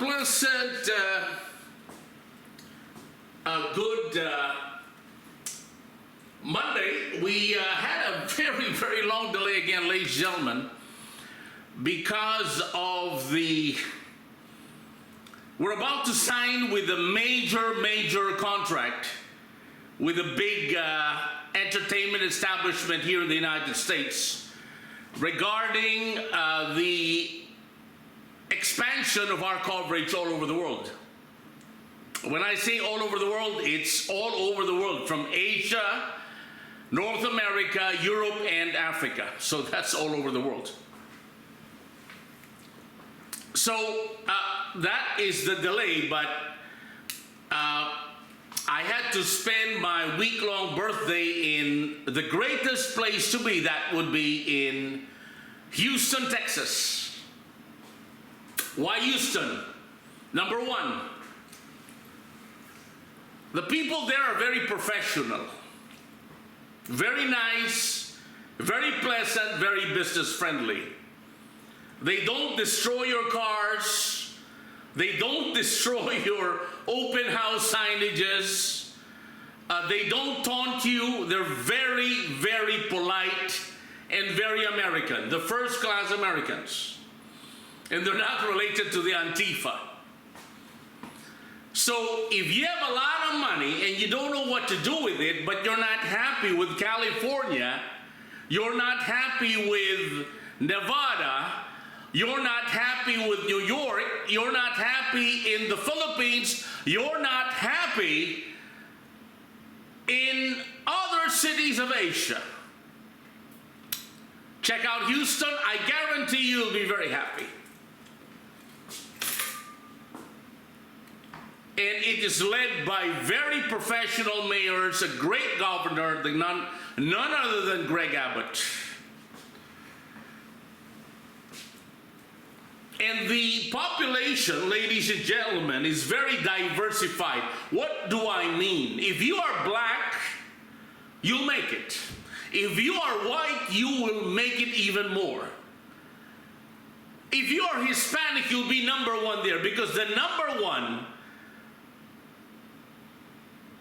pleasant, good Monday. We had a very, very long delay again, ladies and gentlemen, because of we're about to sign with a major contract with a big entertainment establishment here in the United States regarding the expansion of our coverage all over the world. When I say all over the world, it's all over the world, from Asia, North America, Europe, and Africa. So that's all over the world. So that is the delay, but I had to spend my week-long birthday in the greatest place to be. That would be in Houston, Texas. Why Houston? Number one, the people there are very professional, very nice, very pleasant, very business-friendly. They don't destroy your cars. They don't destroy your open house signages. They don't taunt you. They're very, very polite and very American, the first-class Americans. And they're not related to the Antifa. So if you have a lot of money and you don't know what to do with it, but you're not happy with California, you're not happy with Nevada, you're not happy with New York, you're not happy in the Philippines, you're not happy in other cities of Asia, check out Houston. I guarantee you'll be very happy. And it is led by very professional mayors, a great governor, none other than Greg Abbott. And the population, ladies and gentlemen, is very diversified. What do I mean? If you are black, you'll make it. If you are white, you will make it even more. If you are Hispanic, you'll be number one there, because the number one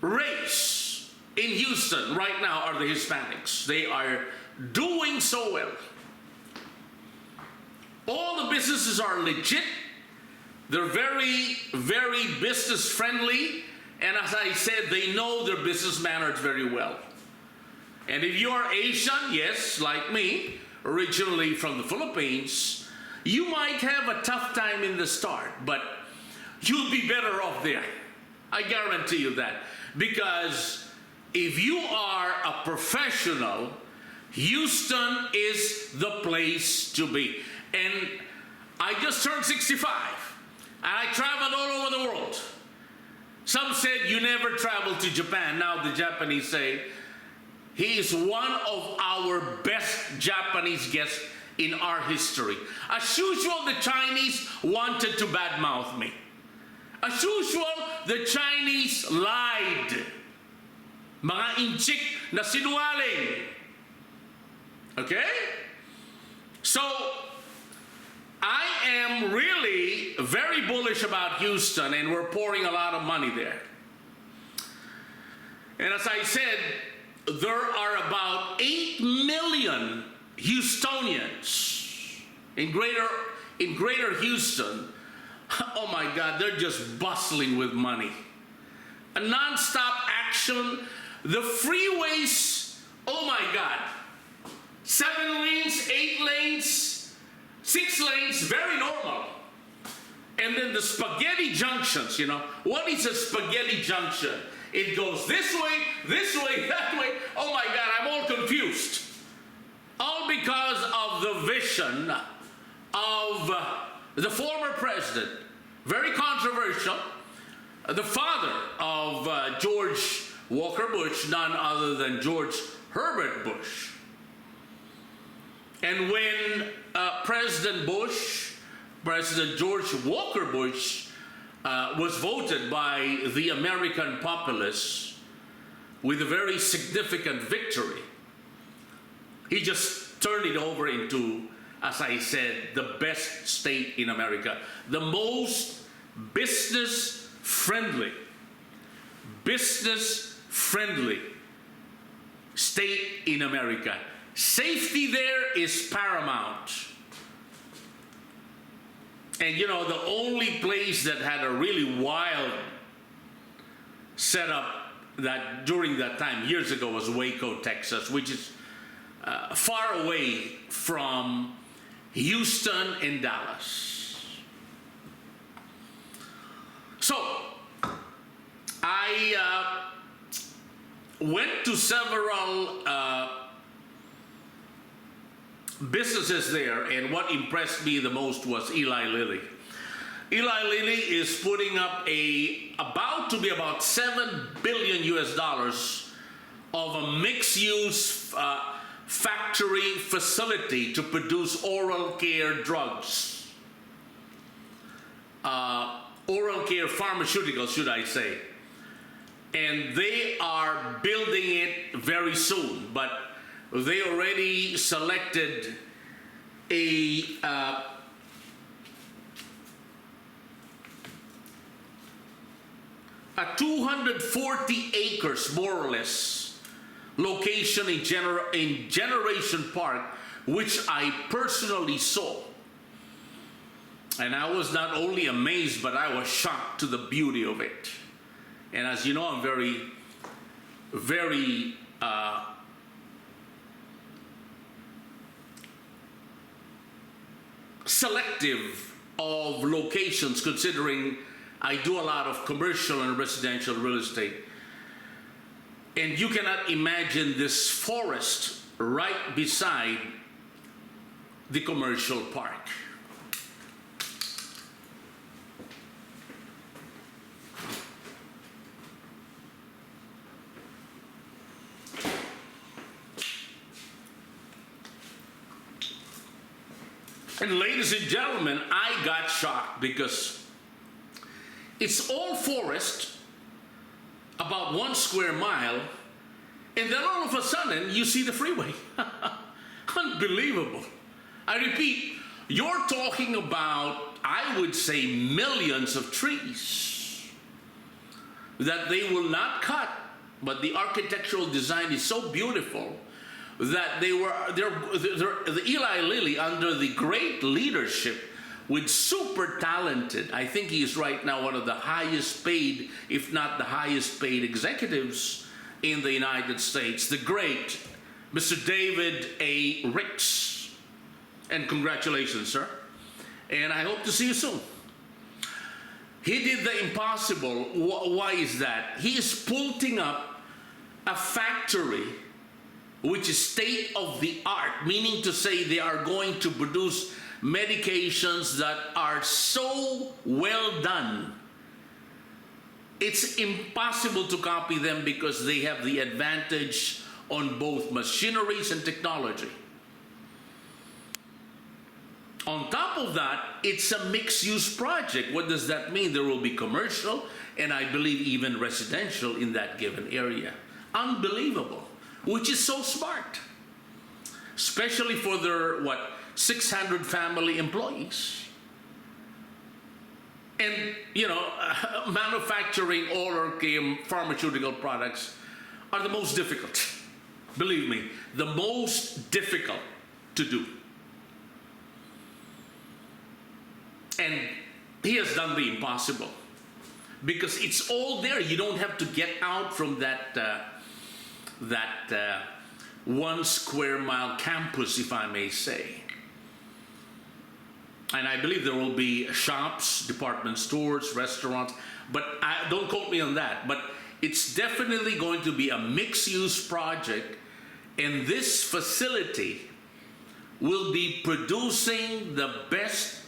race in Houston right now are the Hispanics. They are doing so well. All the businesses are legit. They're very, very business friendly. And as I said, they know their business manners very well. And if you are Asian, yes, like me, originally from the Philippines, you might have a tough time in the start, but you'll be better off there. I guarantee you that. Because if you are a professional, Houston is the place to be. And I just turned 65, and I traveled all over the world. Some said you never traveled to Japan. Now the Japanese say he is one of our best Japanese guests in our history. As usual, the Chinese wanted to badmouth me. As usual, the Chinese lied. Mga inchik na sinungaling. Okay? So, I am really very bullish about Houston, and we're pouring a lot of money there. And as I said, there are about 8 million Houstonians in greater Houston. Oh my God, they're just bustling with money. A non-stop action. The freeways, oh my God. 7 lanes, 8 lanes, 6 lanes, very normal. And then the spaghetti junctions, you know. What is a spaghetti junction? It goes this way, that way. Oh my God, I'm all confused. All because of the vision of the former president, very controversial, the father of George Walker Bush, none other than George Herbert Bush. And when President George Walker Bush was voted by the American populace with a very significant victory, he just turned it over into, as I said, the best state in America, the most business friendly state in America. Safety there is paramount. And you know, the only place that had a really wild setup that during that time, years ago, was Waco, Texas, which is far away from Houston and Dallas. So I went to several businesses there, and what impressed me the most was Eli Lilly. Eli Lilly is putting up about to be about $7 billion US of a mixed-use factory facility to produce oral care drugs, oral care pharmaceuticals, should I say. And they are building it very soon, but they already selected a 240 acres, more or less, location in Generation Park, which I personally saw. And I was not only amazed, but I was shocked to the beauty of it. And as you know, I'm very, very selective of locations, considering I do a lot of commercial and residential real estate. And you cannot imagine this forest right beside the commercial park. And ladies and gentlemen, I got shocked because it's all forest, about 1 square mile, and then all of a sudden you see the freeway. Unbelievable. I repeat, you're talking about, I would say, millions of trees that they will not cut, but the architectural design is so beautiful that the Eli Lilly, under the great leadership with super talented, I think he is right now one of the highest paid, if not the highest paid executives in the United States, the great Mr. David A. Ricks. And congratulations, sir. And I hope to see you soon. He did the impossible. Why is that? He is putting up a factory which is state of the art, meaning to say they are going to produce medications that are so well done. It's impossible to copy them because they have the advantage on both machineries and technology. On top of that, it's a mixed-use project. What does that mean? There will be commercial and I believe even residential in that given area. Unbelievable. Which is so smart, especially for their, 600 family employees. And, you know, manufacturing oral care pharmaceutical products are the most difficult. Believe me, the most difficult to do. And he has done the impossible because it's all there. You don't have to get out from that 1 square mile campus, if I may say. And I believe there will be shops, department stores, restaurants, but don't quote me on that. But it's definitely going to be a mixed-use project, and this facility will be producing the best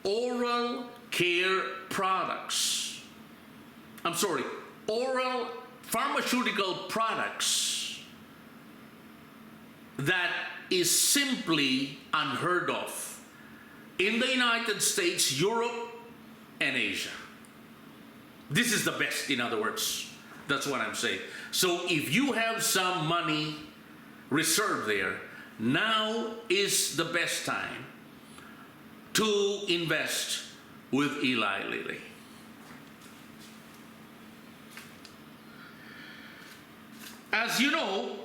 oral care products. I'm sorry, oral pharmaceutical products that is simply unheard of in the United States, Europe, and Asia. This is the best, in other words. That's what I'm saying. So if you have some money reserved there, now is the best time to invest with Eli Lilly. as you know,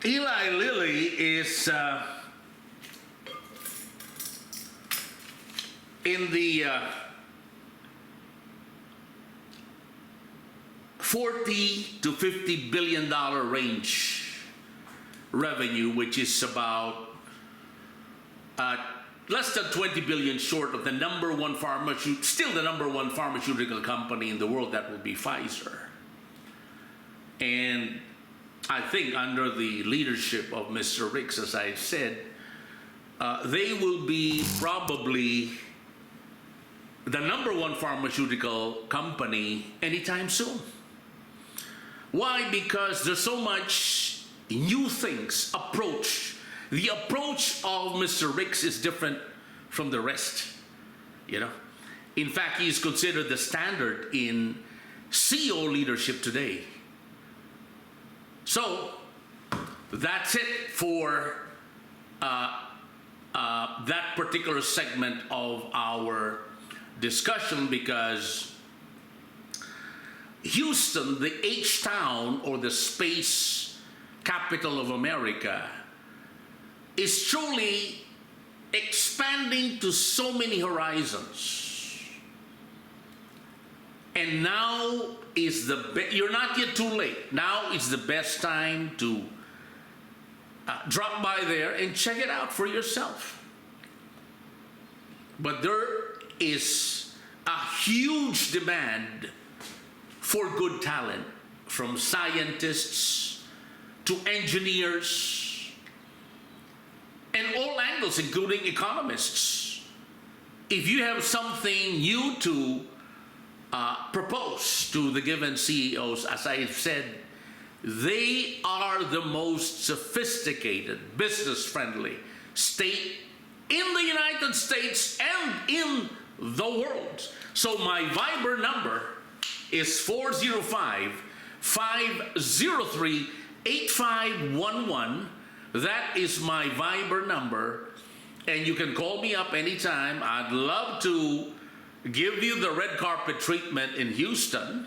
Eli Lilly is in the 40 to $50 billion range revenue, which is about less than 20 billion short of the number one still the number one pharmaceutical company in the world, that will be Pfizer. And I think under the leadership of Mr. Ricks, as I said, they will be probably the number one pharmaceutical company anytime soon. Why? Because there's so much new things approach. The approach of Mr. Ricks is different from the rest, you know. In fact, he is considered the standard in CEO leadership today. So that's it for that particular segment of our discussion, because Houston, the H-town or the space capital of America, is truly expanding to so many horizons. And now is you're not yet too late. Now is the best time to drop by there and check it out for yourself. But there is a huge demand for good talent, from scientists to engineers and all angles, including economists. If you have something new to propose to the given CEOs, as I've said, they are the most sophisticated, business-friendly state in the United States and in the world. So my Viber number is 405-503-8511. That is my Viber number, and you can call me up anytime. I'd love to give you the red carpet treatment in Houston,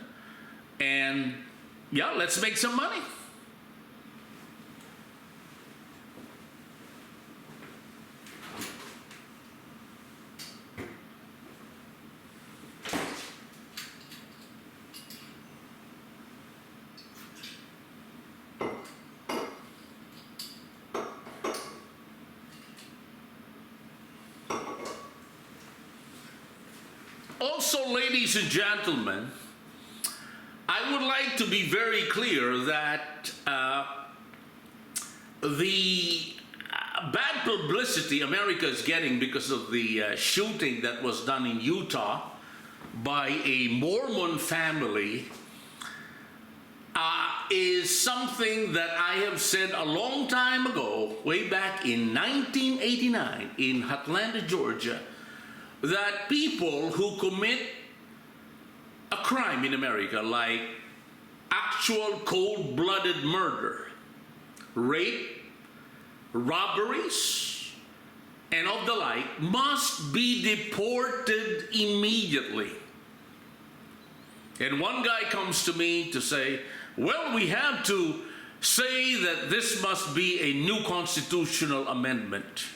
and yeah, let's make some money. Also, ladies and gentlemen, I would like to be very clear that the bad publicity America is getting because of the shooting that was done in Utah by a Mormon family is something that I have said a long time ago, way back in 1989 in Atlanta, Georgia, that people who commit a crime in America, like actual cold-blooded murder, rape, robberies, and of the like, must be deported immediately. And one guy comes to me to say, well, we have to say that this must be a new constitutional amendment.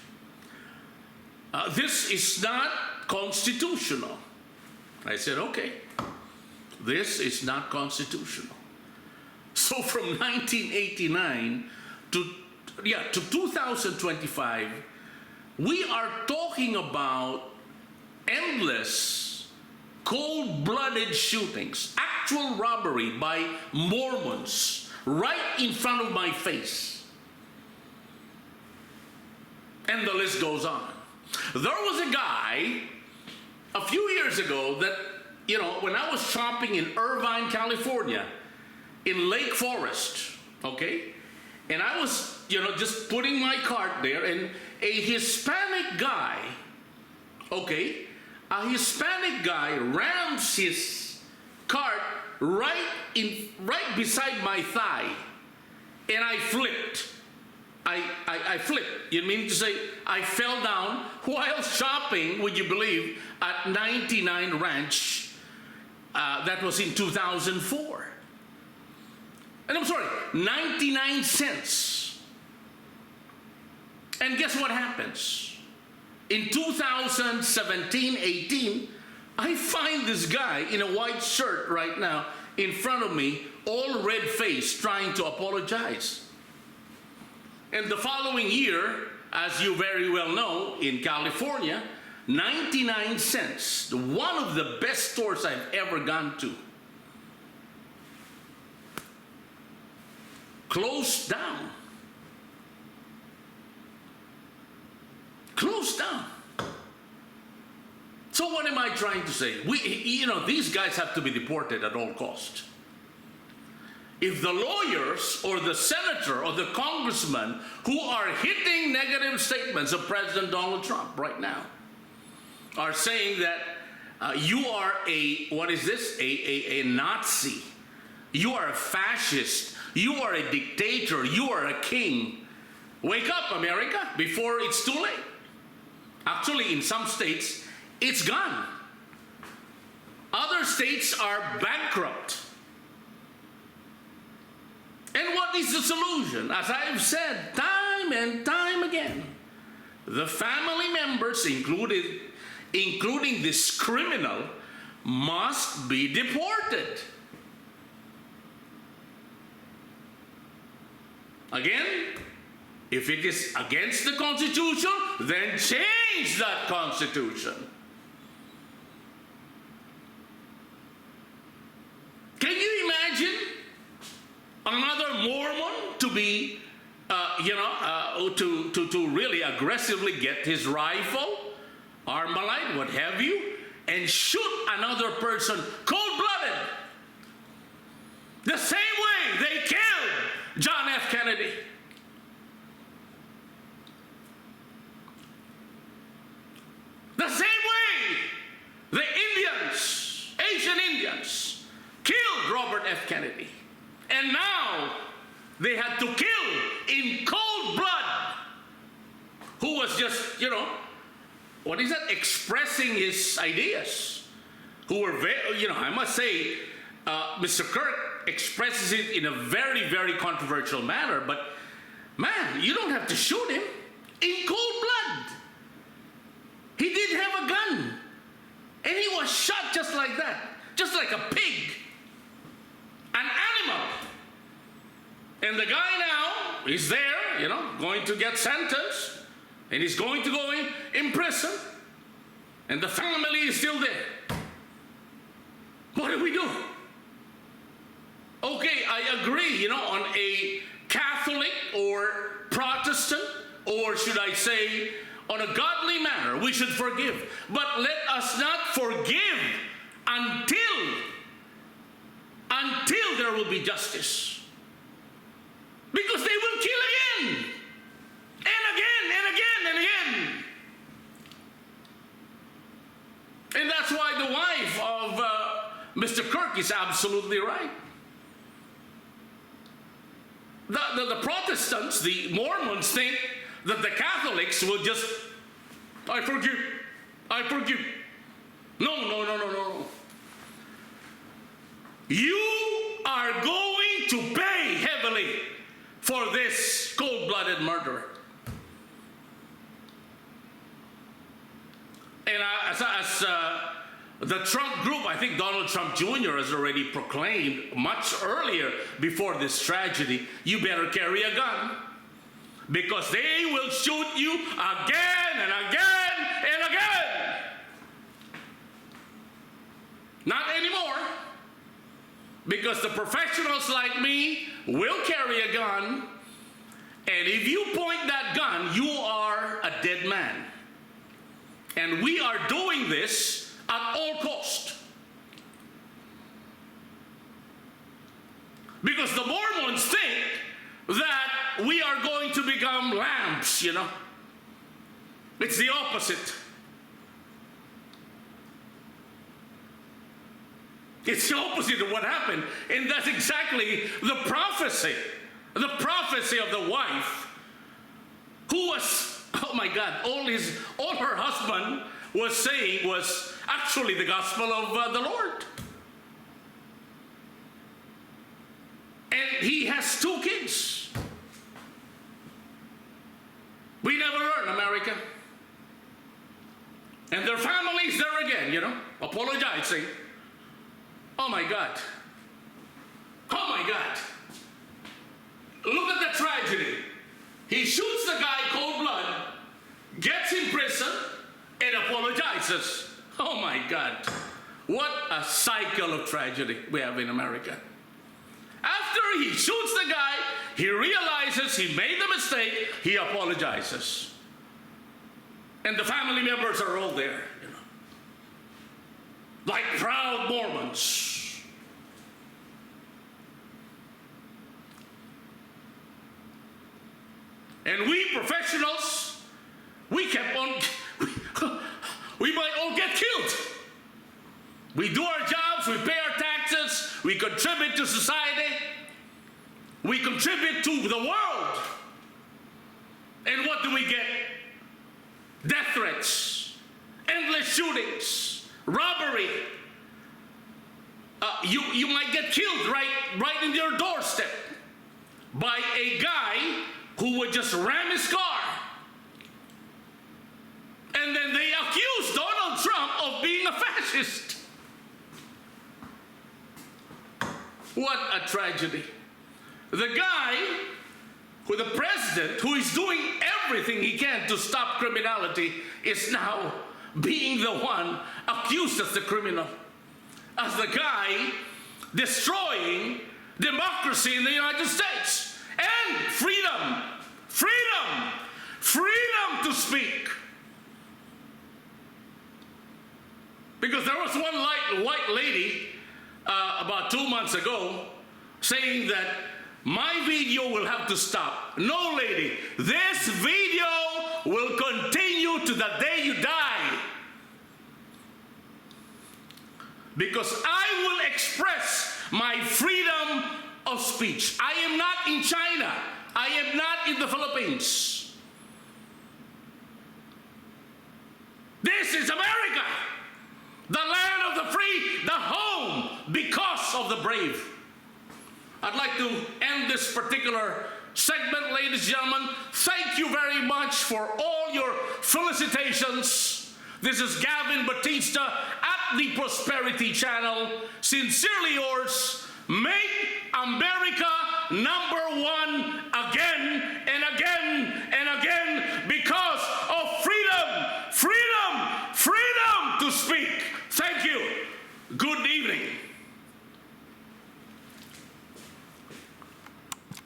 This is not constitutional. I said, okay, this is not constitutional. So from 1989 to 2025, we are talking about endless cold-blooded shootings, actual robbery by Mormons right in front of my face. And the list goes on. There was a guy a few years ago that, you know, when I was shopping in Irvine, California, in Lake Forest, okay, and I was, you know, just putting my cart there, and a Hispanic guy, okay, a Hispanic guy rams his cart right beside my thigh, and I I flipped. You mean to say I fell down while shopping, would you believe, at 99 Ranch. That was in 2004. And I'm sorry, 99 cents. And guess what happens? In 2017-18, I find this guy in a white shirt right now in front of me, all red-faced, trying to apologize. And the following year, as you very well know, in California, 99 cents, one of the best stores I've ever gone to, closed down. Closed down. So what am I trying to say? These guys have to be deported at all costs. If the lawyers or the senator or the congressman who are hitting negative statements of President Donald Trump right now are saying that you are a Nazi, you are a fascist, you are a dictator, you are a king. Wake up, America, before it's too late. Actually, in some states, it's gone. Other states are bankrupt. And what is the solution? As I've said time and time again, the family members, including this criminal, must be deported. Again, if it is against the Constitution, then change that Constitution. Can you imagine another Mormon to be, to really aggressively get his rifle, Armalite, what have you, and shoot another person cold-blooded? The same way they killed John F. Kennedy. The same way the Indians, Asian Indians, killed Robert F. Kennedy. And now they had to kill in cold blood who was just, expressing his ideas. Who were very, I must say, Mr. KIRK expresses it in a very, very controversial manner, but man, you don't have to shoot him in cold blood. He did have a gun, and he was shot just like that, just like a pig, an animal. And the guy now is there, going to get sentenced, and he's going to go in prison, and the family is still there. What do we do? Okay, I agree, on a Catholic or Protestant, or should I say, on a godly manner, we should forgive. But let us not forgive until there will be justice. Because they will kill again, and again, and again, and again. And that's why the wife of Mr. KIRK is absolutely right. The Protestants, the Mormons, think that the Catholics will just, I forgive. No. You are going to pay heavily for this cold-blooded murder. And as the Trump group, I think Donald Trump Jr. has already proclaimed much earlier before this tragedy, you better carry a gun, because they will shoot you again and again and again. Not anymore, because the professionals like me will carry a gun, and if you point that gun, you are a dead man. And we are doing this at all cost. Because the Mormons think that we are going to become lambs, It's the opposite. It's the opposite of what happened. And that's exactly the prophecy of the wife who was, oh my God, all her husband was saying was actually the gospel of the Lord. And he has 2 kids. We never learn America. And their families there again, you know, apologizing. Oh my God. Oh my God. Look at the tragedy. He shoots the guy cold blood, gets in prison, and apologizes. Oh my God. What a cycle of tragedy we have in America. After he shoots the guy, he realizes he made the mistake, he apologizes. And the family members are all there, you know, like proud Mormons. And we professionals, we kept on, we might all get killed. We do our jobs, we pay our taxes, we contribute to society, we contribute to the world. And what do we get? Death threats, endless shootings, robbery. You might get killed right in your doorstep by a guy who would just ram his car. And then they accuse Donald Trump of being a fascist. What a tragedy. The guy, the president, who is doing everything he can to stop criminality, is now being the one accused as the criminal, as the guy destroying democracy in the United States and freedom to speak. Because there was one white lady about 2 months ago saying that my video will have to stop. No, lady, this video will continue to the day you die. Because I will express my freedom of speech. I am not in China. I am not in the Philippines. This is America, the land of the free, the home because of the brave. I'd like to end this particular segment, ladies and gentlemen. Thank you very much for all your felicitations. This is Gavin Batista at the Prosperity Channel. Sincerely yours. Make America #1 again and again and again because of freedom to speak. Thank you. Good